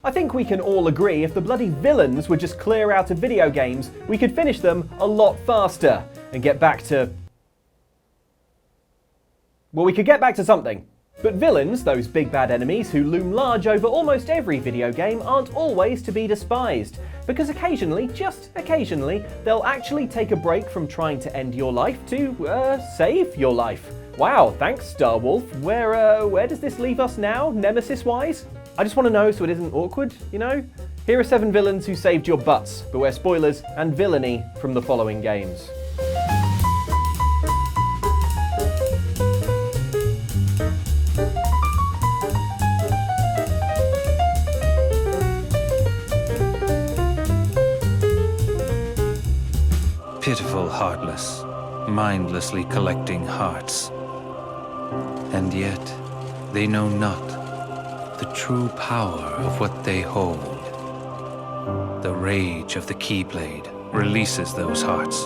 I think we can all agree if the bloody villains would just clear out of video games, we could finish them a lot faster and get back to... well, we could get back to something. But villains, those big bad enemies who loom large over almost every video game, aren't always to be despised. Because occasionally, just occasionally, they'll actually take a break from trying to end your life to, save your life. Wow, thanks, Starwolf. Where does this leave us now, Nemesis-wise? I just want to know so it isn't awkward, you know? Here are 7 villains who saved your butts. Beware spoilers and villainy from the following games. Pitiful, heartless, mindlessly collecting hearts. And yet, they know not the true power of what they hold. The rage of the Keyblade releases those hearts.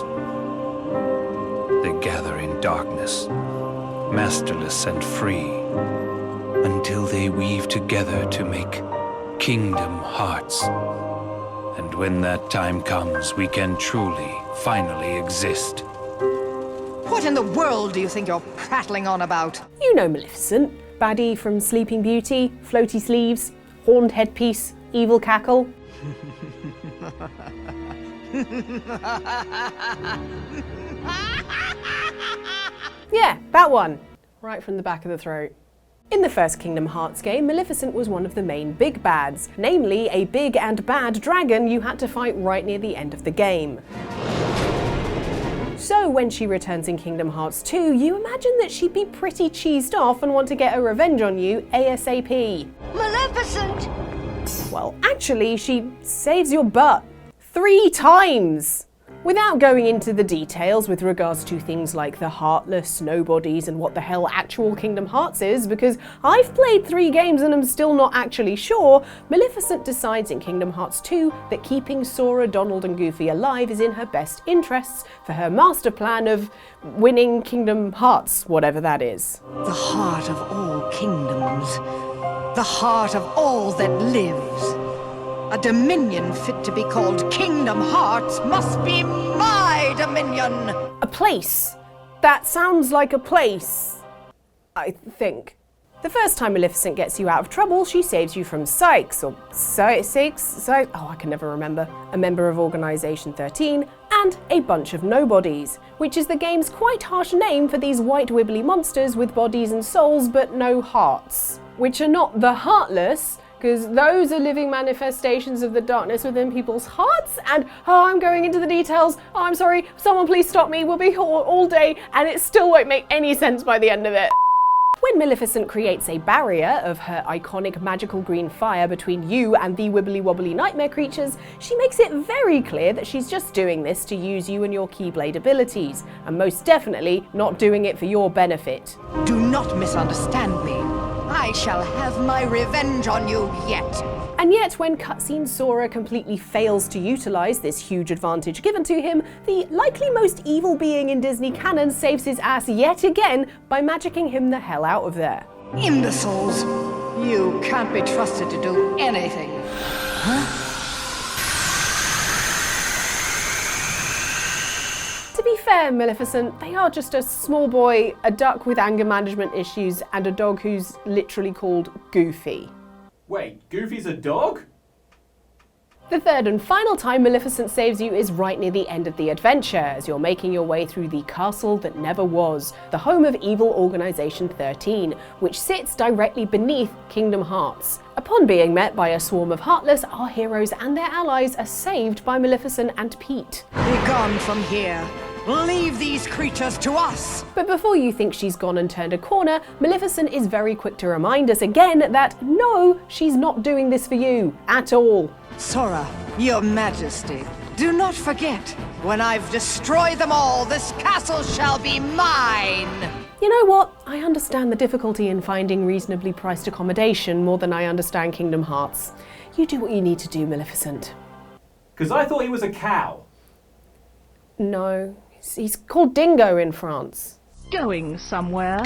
They gather in darkness, masterless and free, until they weave together to make Kingdom Hearts. And when that time comes, we can truly, finally exist. What in the world do you think you're prattling on about? You know Maleficent, baddie from Sleeping Beauty, floaty sleeves, horned headpiece, evil cackle. Yeah, that one. Right from the back of the throat. In the first Kingdom Hearts game, Maleficent was one of the main big bads, namely a big and bad dragon you had to fight right near the end of the game. So when she returns in Kingdom Hearts 2, you imagine that she'd be pretty cheesed off and want to get her revenge on you ASAP. Maleficent! Well, actually, she saves your butt 3 times! Without going into the details with regards to things like the Heartless, Nobodies, and what the hell actual Kingdom Hearts is, because I've played 3 games and I'm still not actually sure, Maleficent decides in Kingdom Hearts 2 that keeping Sora, Donald, and Goofy alive is in her best interests for her master plan of winning Kingdom Hearts, whatever that is. The heart of all kingdoms. The heart of all that lives. A dominion fit to be called Kingdom Hearts must be my dominion! A place. That sounds like a place, I think. The first time Maleficent gets you out of trouble, she saves you from Sykes, or Sykes, oh, I can never remember, a member of Organisation 13, and a bunch of nobodies, which is the game's quite harsh name for these white wibbly monsters with bodies and souls but no hearts. Which are not the Heartless, because those are living manifestations of the darkness within people's hearts, and oh, I'm going into the details, oh, I'm sorry, someone please stop me, we'll be here all day, and it still won't make any sense by the end of it. When Maleficent creates a barrier of her iconic magical green fire between you and the wibbly wobbly nightmare creatures, she makes it very clear that she's just doing this to use you and your Keyblade abilities, and most definitely not doing it for your benefit. Do not misunderstand me. I shall have my revenge on you yet. And yet, when cutscene Sora completely fails to utilise this huge advantage given to him, the likely most evil being in Disney canon saves his ass yet again by magicking him the hell out of there. Imbeciles! You can't be trusted to do anything. Huh? To be fair, Maleficent, they are just a small boy, a duck with anger management issues, and a dog who's literally called Goofy. Wait, Goofy's a dog? The third and final time Maleficent saves you is right near the end of the adventure, as you're making your way through the castle that never was, the home of evil Organisation 13, which sits directly beneath Kingdom Hearts. Upon being met by a swarm of Heartless, our heroes and their allies are saved by Maleficent and Pete. Be gone from here. Leave these creatures to us! But before you think she's gone and turned a corner, Maleficent is very quick to remind us again that no, she's not doing this for you, at all. Sora, your majesty, do not forget, when I've destroyed them all, this castle shall be mine! You know what? I understand the difficulty in finding reasonably priced accommodation more than I understand Kingdom Hearts. You do what you need to do, Maleficent. 'Cause I thought he was a cow. No, he's called Dingo in France. Going somewhere?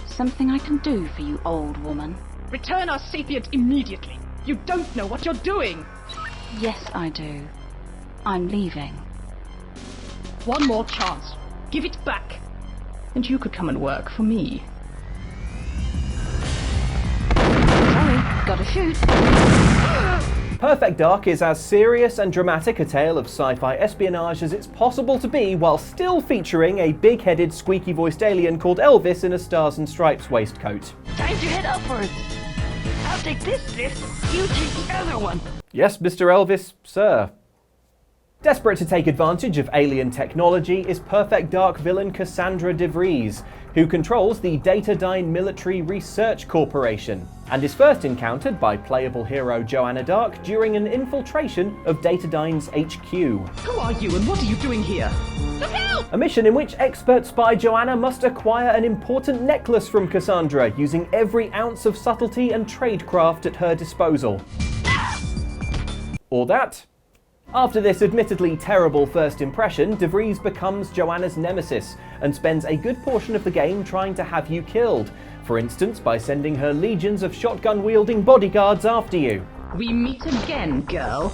Something I can do for you, old woman? Return our sapient immediately. You don't know what you're doing. Yes, I do. I'm leaving. One more chance. Give it back. And you could come and work for me. Sorry, gotta shoot. Perfect Dark is as serious and dramatic a tale of sci-fi espionage as it's possible to be, while still featuring a big-headed, squeaky-voiced alien called Elvis in a Stars and Stripes waistcoat. Time to head upwards. I'll take this lift, you take the other one. Yes, Mr. Elvis, sir. Desperate to take advantage of alien technology is Perfect Dark villain Cassandra de Vries, who controls the Datadyne Military Research Corporation, and is first encountered by playable hero Joanna Dark during an infiltration of Datadyne's HQ. Who are you and what are you doing here? Look out! A mission in which expert spy Joanna must acquire an important necklace from Cassandra, using every ounce of subtlety and tradecraft at her disposal. Or that. After this admittedly terrible first impression, de Vries becomes Joanna's nemesis and spends a good portion of the game trying to have you killed, for instance by sending her legions of shotgun-wielding bodyguards after you. We meet again, girl.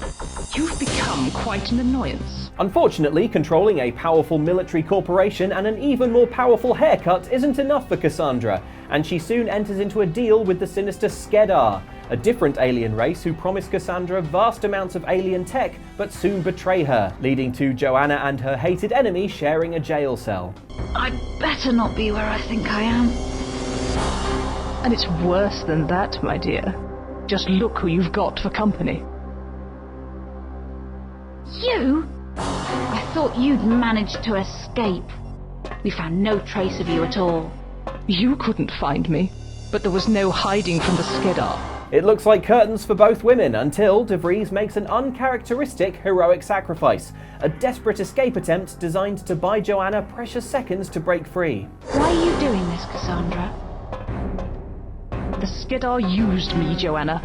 You've become quite an annoyance. Unfortunately, controlling a powerful military corporation and an even more powerful haircut isn't enough for Cassandra, and she soon enters into a deal with the sinister Skedar, a different alien race who promise Cassandra vast amounts of alien tech but soon betray her, leading to Joanna and her hated enemy sharing a jail cell. I'd better not be where I think I am. And it's worse than that, my dear. Just look who you've got for company. You? I thought you'd managed to escape. We found no trace of you at all. You couldn't find me, but there was no hiding from the Skedar. It looks like curtains for both women until de Vries makes an uncharacteristic heroic sacrifice, a desperate escape attempt designed to buy Joanna precious seconds to break free. Why are you doing this, Cassandra? The Skedar used me, Joanna.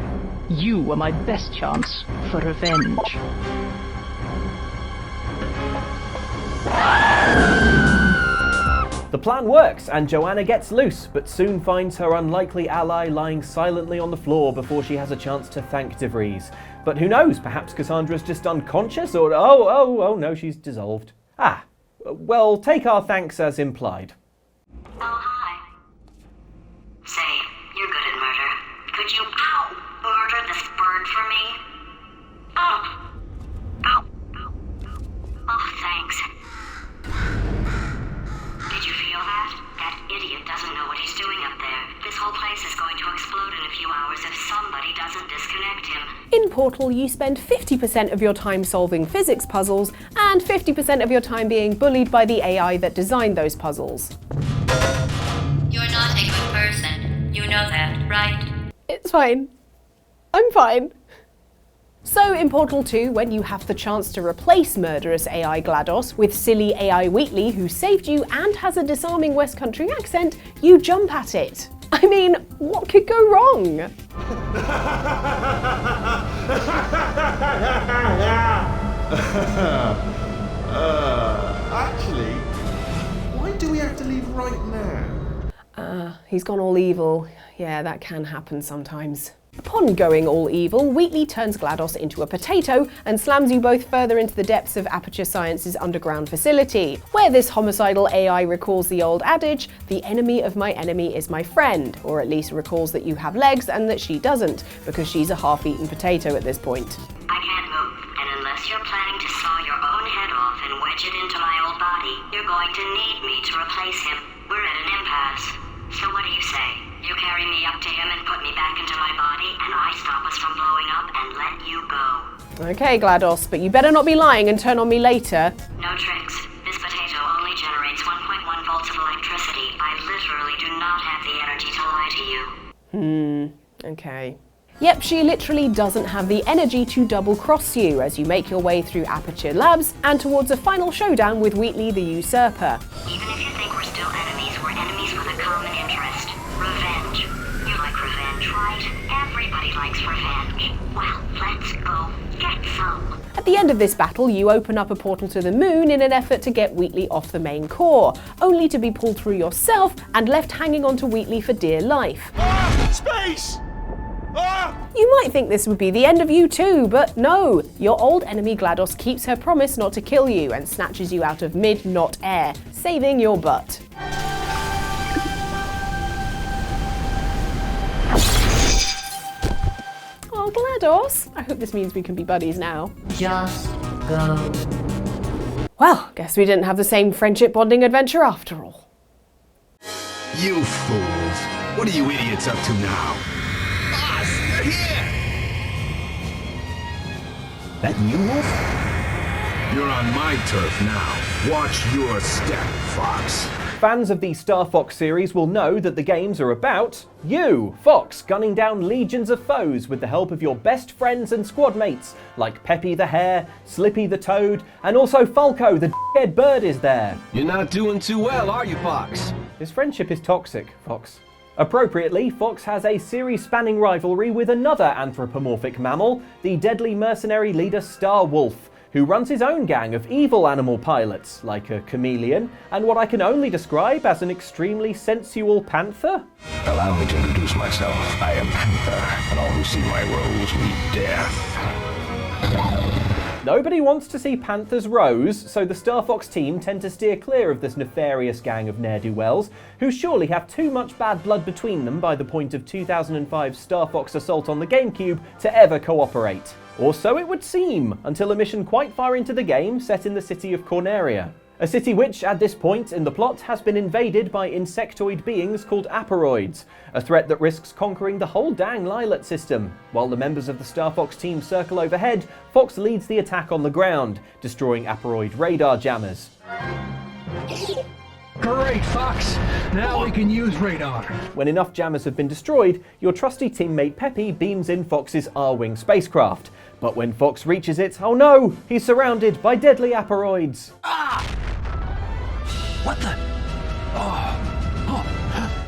You were my best chance for revenge. The plan works and Joanna gets loose, but soon finds her unlikely ally lying silently on the floor before she has a chance to thank de Vries. But who knows, perhaps Cassandra's just unconscious, or oh no, she's dissolved. Ah, well, take our thanks as implied. Oh, hi. Say, you're good at murder. Could you, murder this bird for me? Oh, thanks. Did you feel that? That idiot doesn't know what he's doing up there. This whole place is going to explode in a few hours if somebody doesn't disconnect him. In Portal, you spend 50% of your time solving physics puzzles and 50% of your time being bullied by the AI that designed those puzzles. You're not a good person. You know that, right? It's fine. I'm fine. So in Portal 2, when you have the chance to replace murderous AI GLaDOS with silly AI Wheatley, who saved you and has a disarming West Country accent, you jump at it. I mean, what could go wrong? Actually, why do we have to leave right now? He's gone all evil. Yeah, that can happen sometimes. Upon going all evil, Wheatley turns GLaDOS into a potato and slams you both further into the depths of Aperture Science's underground facility, where this homicidal AI recalls the old adage, the enemy of my enemy is my friend, or at least recalls that you have legs and that she doesn't, because she's a half-eaten potato at this point. I can't move, and unless you're planning to saw your own head off and wedge it into my old body, you're going to need me to replace him. We're at an impasse. So what do you say? You carry me up to him and put me back into my body, and I stop us from blowing up and let you go. Okay, GLaDOS, but you better not be lying and turn on me later. No tricks. This potato only generates 1.1 volts of electricity. I literally do not have the energy to lie to you. Okay. Yep, she literally doesn't have the energy to double-cross you as you make your way through Aperture Labs and towards a final showdown with Wheatley the Usurper. Even if you think we're still enemies, we're enemies with a common interest. Revenge. You like revenge, right? Everybody likes revenge. Well, let's go get some. At the end of this battle, you open up a portal to the moon in an effort to get Wheatley off the main core, only to be pulled through yourself and left hanging onto Wheatley for dear life. Space! You might think this would be the end of you too, but no! Your old enemy GLaDOS keeps her promise not to kill you and snatches you out of mid-not air, saving your butt. Oh, GLaDOS! I hope this means we can be buddies now. Just go. Well, guess we didn't have the same friendship bonding adventure after all. You fools! What are you idiots up to now? Boss, you're here! That you, Wolf? You're on my turf now. Watch your step, Fox. Fans of the Star Fox series will know that the games are about you, Fox, gunning down legions of foes with the help of your best friends and squad mates, like Peppy the Hare, Slippy the Toad, and also Falco, the d***head bird is there. You're not doing too well, are you, Fox? This friendship is toxic, Fox. Appropriately, Fox has a series-spanning rivalry with another anthropomorphic mammal, the deadly mercenary leader Star Wolf, who runs his own gang of evil animal pilots, like a chameleon, and what I can only describe as an extremely sensual panther. Allow me to introduce myself. I am Panther, and all who see my rose meet death. Nobody wants to see panthers rose, so the Star Fox team tend to steer clear of this nefarious gang of ne'er-do-wells, who surely have too much bad blood between them by the point of 2005's Star Fox Assault on the GameCube to ever cooperate. Or so it would seem, until a mission quite far into the game set in the city of Corneria. A city which, at this point in the plot, has been invaded by insectoid beings called Aporoids, a threat that risks conquering the whole dang Lylat system. While the members of the Star Fox team circle overhead, Fox leads the attack on the ground, destroying Aporoid radar jammers. Great, Fox! Now we can use radar. When enough jammers have been destroyed, your trusty teammate Peppy beams in Fox's R-Wing spacecraft. But when Fox reaches it, oh no! He's surrounded by deadly Aporoids. What the?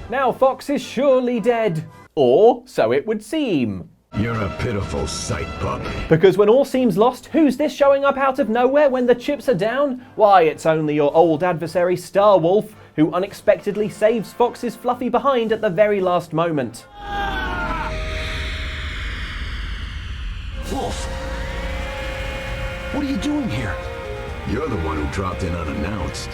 Now Fox is surely dead. Or so it would seem. You're a pitiful sight, pup. Because when all seems lost, who's this showing up out of nowhere when the chips are down? Why, it's only your old adversary Star Wolf, who unexpectedly saves Fox's fluffy behind at the very last moment. Wolf! What are you doing here? You're the one who dropped in unannounced.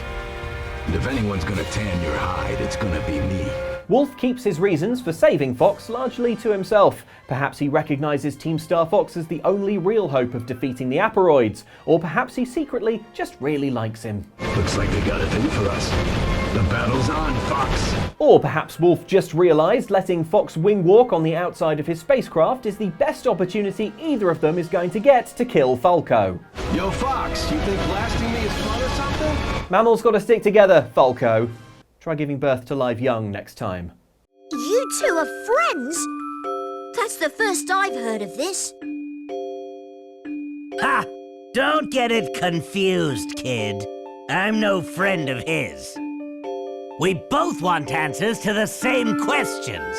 And if anyone's gonna tan your hide, it's gonna be me. Wolf keeps his reasons for saving Fox largely to himself. Perhaps he recognises Team Star Fox as the only real hope of defeating the Aporoids, or perhaps he secretly just really likes him. Looks like they got a thing for us. The battle's on, Fox. Or perhaps Wolf just realised letting Fox wing walk on the outside of his spacecraft is the best opportunity either of them is going to get to kill Falco. Yo, Fox, you think blasting me is fun or something? Mammals gotta stick together, Falco. Try giving birth to live young next time. You two are friends? That's the first I've heard of this. Ha! Don't get it confused, kid. I'm no friend of his. We both want answers to the same questions,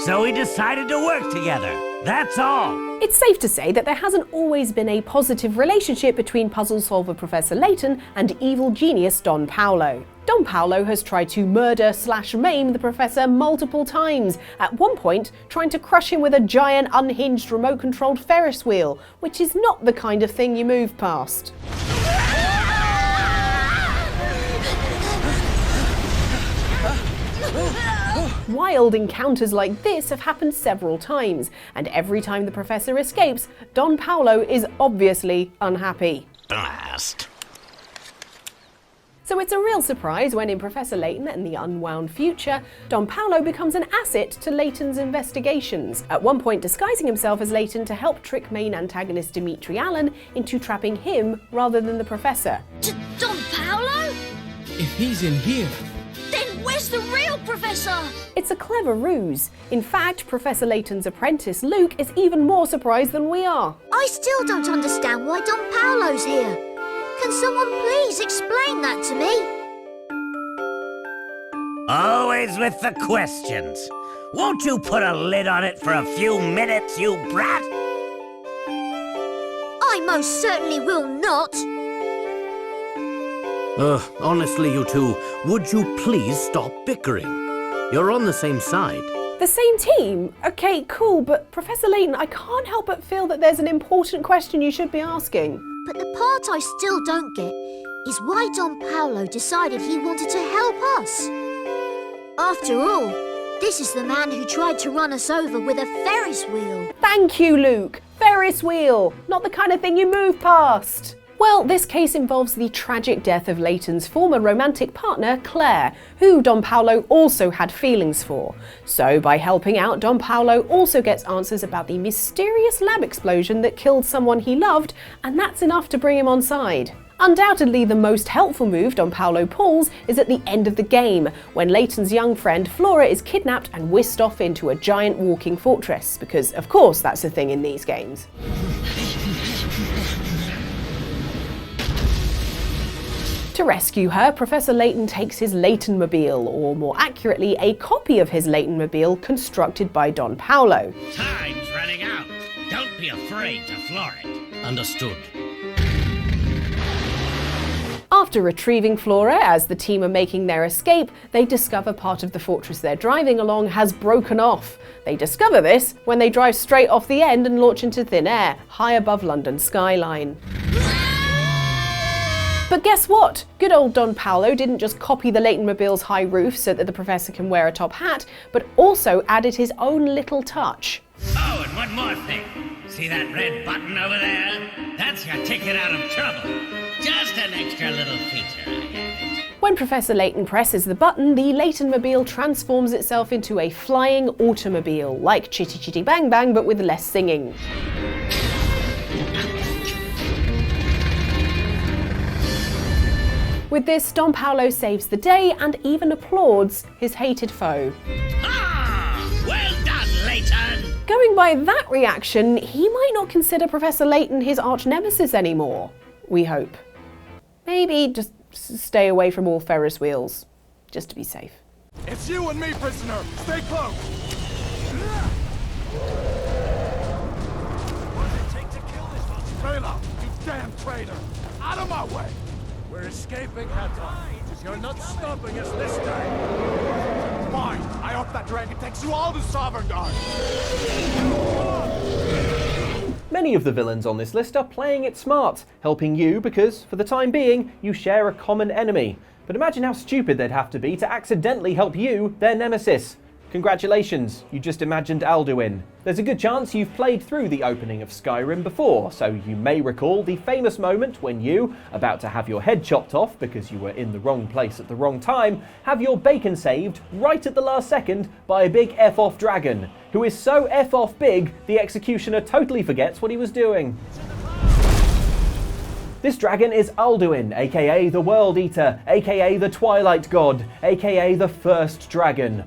so we decided to work together. That's all. It's safe to say that there hasn't always been a positive relationship between puzzle solver Professor Layton and evil genius Don Paolo. Don Paolo has tried to murder/maim the Professor multiple times, at one point trying to crush him with a giant unhinged remote-controlled Ferris wheel, which is not the kind of thing you move past. Wild encounters like this have happened several times, and every time the Professor escapes, Don Paolo is obviously unhappy. Blast. So it's a real surprise when in Professor Layton and the Unwound future, Don Paolo becomes an asset to Layton's investigations, at one point disguising himself as Layton to help trick main antagonist Dimitri Allen into trapping him rather than the Professor. Don Paolo? If he's in here... Then where's the real Professor? It's a clever ruse. In fact, Professor Layton's apprentice Luke is even more surprised than we are. I still don't understand why Don Paolo's here. Can someone please explain that to me? Always with the questions. Won't you put a lid on it for a few minutes, you brat? I most certainly will not. Honestly, you two, would you please stop bickering? You're on the same side. The same team? Okay, cool, but Professor Layton, I can't help but feel that there's an important question you should be asking. But the part I still don't get is why Don Paolo decided he wanted to help us. After all, this is the man who tried to run us over with a Ferris wheel. Thank you, Luke. Ferris wheel, not the kind of thing you move past. Well, this case involves the tragic death of Layton's former romantic partner, Claire, who Don Paolo also had feelings for. So by helping out, Don Paolo also gets answers about the mysterious lab explosion that killed someone he loved, and that's enough to bring him on side. Undoubtedly, the most helpful move Don Paolo pulls is at the end of the game, when Layton's young friend Flora is kidnapped and whisked off into a giant walking fortress, because of course that's a thing in these games. To rescue her, Professor Layton takes his Layton-mobile, or more accurately, a copy of his Layton-mobile constructed by Don Paolo. Time's running out. Don't be afraid to floor it. Understood. After retrieving Flora, as the team are making their escape, they discover part of the fortress they're driving along has broken off. They discover this when they drive straight off the end and launch into thin air, high above London's skyline. But guess what? Good old Don Paolo didn't just copy the Layton-mobile's high roof so that the professor can wear a top hat, but also added his own little touch. Oh, and one more thing. See that red button over there? That's your ticket out of trouble. Just an extra little feature I added. When Professor Layton presses the button, the Layton-mobile transforms itself into a flying automobile, like Chitty Chitty Bang Bang, but with less singing. With this, Don Paolo saves the day and even applauds his hated foe. Ah! Well done, Layton! Going by that reaction, he might not consider Professor Layton his arch-nemesis anymore. We hope. Maybe just stay away from all Ferris wheels, just to be safe. It's you and me, prisoner! Stay close! What does it take to kill this monster? Trailer! You damn traitor! Out of my way! We're escaping, Hatter. You're not stopping us this time. Fine. I hope that dragon takes you all to Sovereign. Many of the villains on this list are playing it smart, helping you because, for the time being, you share a common enemy. But imagine how stupid they'd have to be to accidentally help you, their nemesis. Congratulations, you just imagined Alduin. There's a good chance you've played through the opening of Skyrim before, so you may recall the famous moment when you, about to have your head chopped off because you were in the wrong place at the wrong time, have your bacon saved right at the last second by a big F-off dragon, who is so F-off big the executioner totally forgets what he was doing. This dragon is Alduin, aka the World Eater, aka the Twilight God, aka the First Dragon.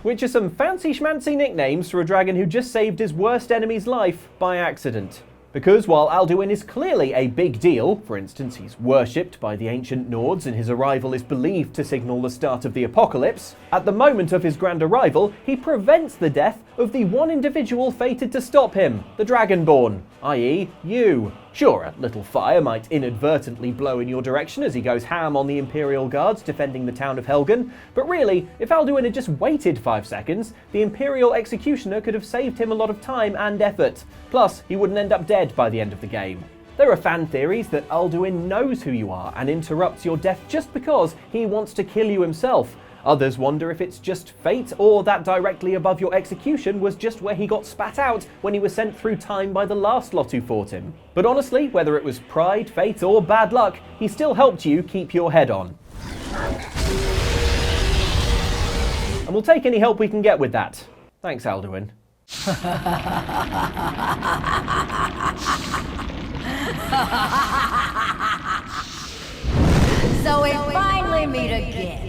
Which are some fancy schmancy nicknames for a dragon who just saved his worst enemy's life by accident. Because while Alduin is clearly a big deal, for instance he's worshipped by the ancient Nords and his arrival is believed to signal the start of the apocalypse, at the moment of his grand arrival he prevents the death of the one individual fated to stop him, the Dragonborn, i.e. you. Sure, a little fire might inadvertently blow in your direction as he goes ham on the Imperial Guards defending the town of Helgen, but really, if Alduin had just waited 5 seconds, the Imperial Executioner could have saved him a lot of time and effort. Plus, he wouldn't end up dead by the end of the game. There are fan theories that Alduin knows who you are and interrupts your death just because he wants to kill you himself. Others wonder if it's just fate, or that directly above your execution was just where he got spat out when he was sent through time by the last lot who fought him. But honestly, whether it was pride, fate, or bad luck, he still helped you keep your head on. And we'll take any help we can get with that. Thanks, Alduin. So we finally meet again.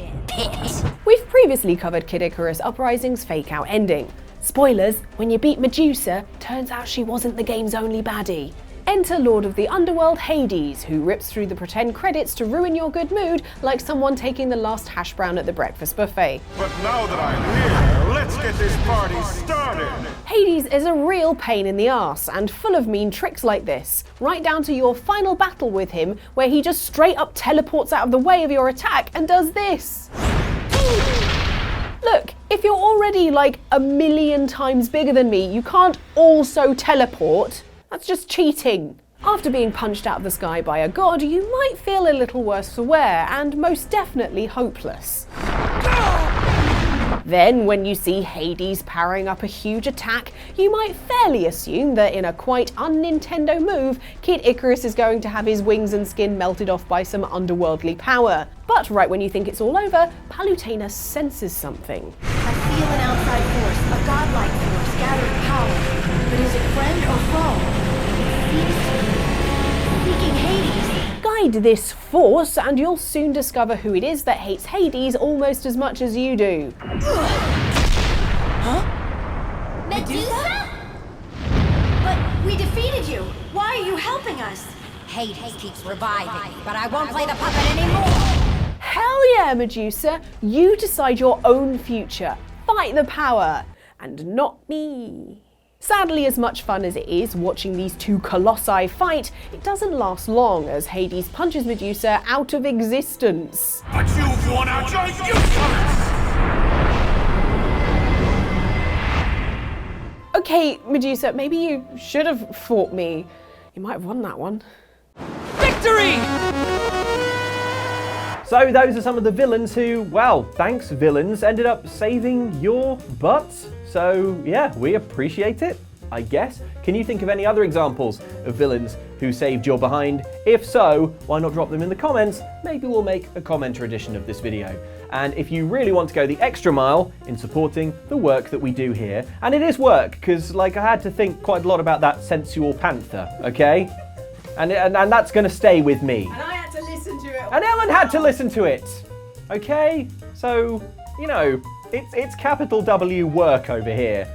We've previously covered Kid Icarus Uprising's fake-out ending. Spoilers, when you beat Medusa, turns out she wasn't the game's only baddie. Enter Lord of the Underworld Hades, who rips through the pretend credits to ruin your good mood like someone taking the last hash brown at the breakfast buffet. But now that I'm here, let's get this party started! Hades is a real pain in the arse and full of mean tricks like this, right down to your final battle with him where he just straight up teleports out of the way of your attack and does this. Look, if you're already like 1,000,000 times bigger than me, you can't also teleport. That's just cheating. After being punched out of the sky by a god, you might feel a little worse for wear and most definitely hopeless. Then, when you see Hades powering up a huge attack, you might fairly assume that in a quite un-Nintendo move, Kid Icarus is going to have his wings and skin melted off by some underworldly power. But right when you think it's all over, Palutena senses something. I feel an outside force, a godlike force, gathering power. But is it friend or foe? Seeking Hades. Guide this force and you'll soon discover who it is that hates Hades almost as much as you do. Huh? Medusa? But we defeated you. Why are you helping us? Hades keeps reviving me, but I won't play the puppet anymore. Hell yeah, Medusa! You decide your own future. Fight the power. And not me. Sadly, as much fun as it is watching these two colossi fight, it doesn't last long as Hades punches Medusa out of existence. But you've worn out your usefulness! Okay, Medusa, maybe you should have fought me. You might have won that one. Victory! So those are some of the villains who, well, thanks villains, ended up saving your butts. So yeah, we appreciate it, I guess. Can you think of any other examples of villains who saved your behind? If so, why not drop them in the comments? Maybe we'll make a commenter edition of this video. And if you really want to go the extra mile in supporting the work that we do here, and it is work, because like I had to think quite a lot about that sensual panther, okay? And that's gonna stay with me. And I had to listen to it. And Ellen had to listen to it, okay? So, you know, it's capital W work over here.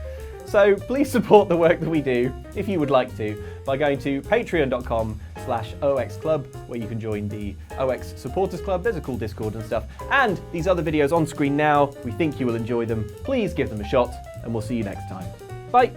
So please support the work that we do, if you would like to, by going to patreon.com/OXClub, where you can join the OX Supporters Club. There's a cool Discord and stuff. And these other videos on screen now, we think you will enjoy them. Please give them a shot, and we'll see you next time. Bye.